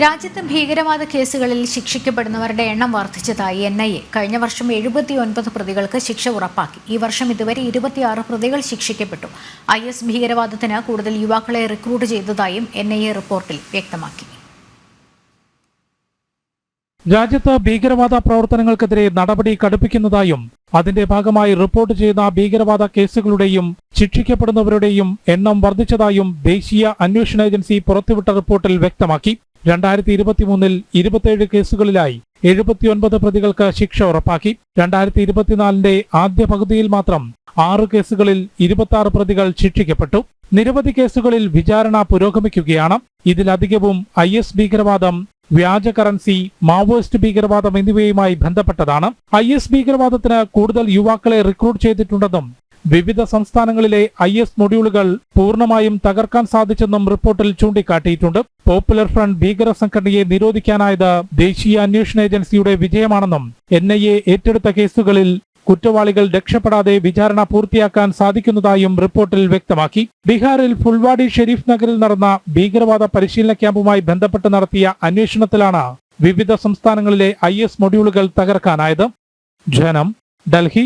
രാജ്യത്ത് ഭീകരവാദ കേസുകളിൽ ശിക്ഷിക്കപ്പെടുന്നവരുടെ എണ്ണം വർദ്ധിച്ചതായി NIA കഴിഞ്ഞ വർഷം 79 പ്രതികൾക്ക് ശിക്ഷ ഉറപ്പാക്കി. ഈ വർഷം ഇതുവരെ 26 പ്രതികൾ ശിക്ഷിക്കപ്പെട്ടു. IS ഭീകരവാദത്തിന് കൂടുതൽ യുവാക്കളെ റിക്രൂട്ട് ചെയ്തതായും NIA റിപ്പോർട്ടിൽ വ്യക്തമാക്കി. രാജ്യത്ത് ഭീകരവാദ പ്രവർത്തനങ്ങൾക്കെതിരെ നടപടി കടുപ്പിക്കുന്നതായും അതിന്റെ ഭാഗമായി റിപ്പോർട്ട് ചെയ്ത ഭീകരവാദ കേസുകളുടെയും ശിക്ഷിക്കപ്പെടുന്നവരുടെയും എണ്ണം വർദ്ധിച്ചതായും ദേശീയ അന്വേഷണ ഏജൻസി പുറത്തുവിട്ട റിപ്പോർട്ടിൽ വ്യക്തമാക്കി. 2023-ൽ 27 കേസുകളിലായി 79 പ്രതികൾക്ക് ശിക്ഷ ഉറപ്പാക്കി. 2024-ന്റെ ആദ്യ പകുതിയിൽ മാത്രം 6 കേസുകളിൽ 26 പ്രതികൾ ശിക്ഷിക്കപ്പെട്ടു. നിരവധി കേസുകളിൽ വിചാരണ പുരോഗമിക്കുകയാണ്. ഇതിലധികവും IS ഭീകരവാദം, വ്യാജ കറൻസി, മാവോയിസ്റ്റ് ഭീകരവാദം എന്നിവയുമായി ബന്ധപ്പെട്ടതാണ്. IS ഭീകരവാദത്തിന് കൂടുതൽ യുവാക്കളെ റിക്രൂട്ട് ചെയ്തിട്ടുണ്ടെന്നും വിവിധ സംസ്ഥാനങ്ങളിലെ IS മൊഡ്യൂളുകൾ പൂർണ്ണമായും തകർക്കാൻ സാധിച്ചെന്നും റിപ്പോർട്ടിൽ ചൂണ്ടിക്കാട്ടിയിട്ടുണ്ട്. പോപ്പുലർ ഫ്രണ്ട് ഭീകര സംഘടനയെ നിരോധിക്കാനായത് ദേശീയ അന്വേഷണ ഏജൻസിയുടെ വിജയമാണെന്നും NIA ഏറ്റെടുത്ത കേസുകളിൽ കുറ്റവാളികൾ രക്ഷപ്പെടാതെ വിചാരണ പൂർത്തിയാക്കാൻ സാധിക്കുന്നതായും റിപ്പോർട്ടിൽ വ്യക്തമാക്കി. ബീഹാറിൽ ഫുൾവാടി ഷെരീഫ് നഗറിൽ നടന്ന ഭീകരവാദ പരിശീലന ക്യാമ്പുമായി ബന്ധപ്പെട്ട് നടത്തിയ അന്വേഷണത്തിലാണ് വിവിധ സംസ്ഥാനങ്ങളിലെ IS മൊഡ്യൂളുകൾ തകർക്കാനായത്. ജനം, ഡൽഹി.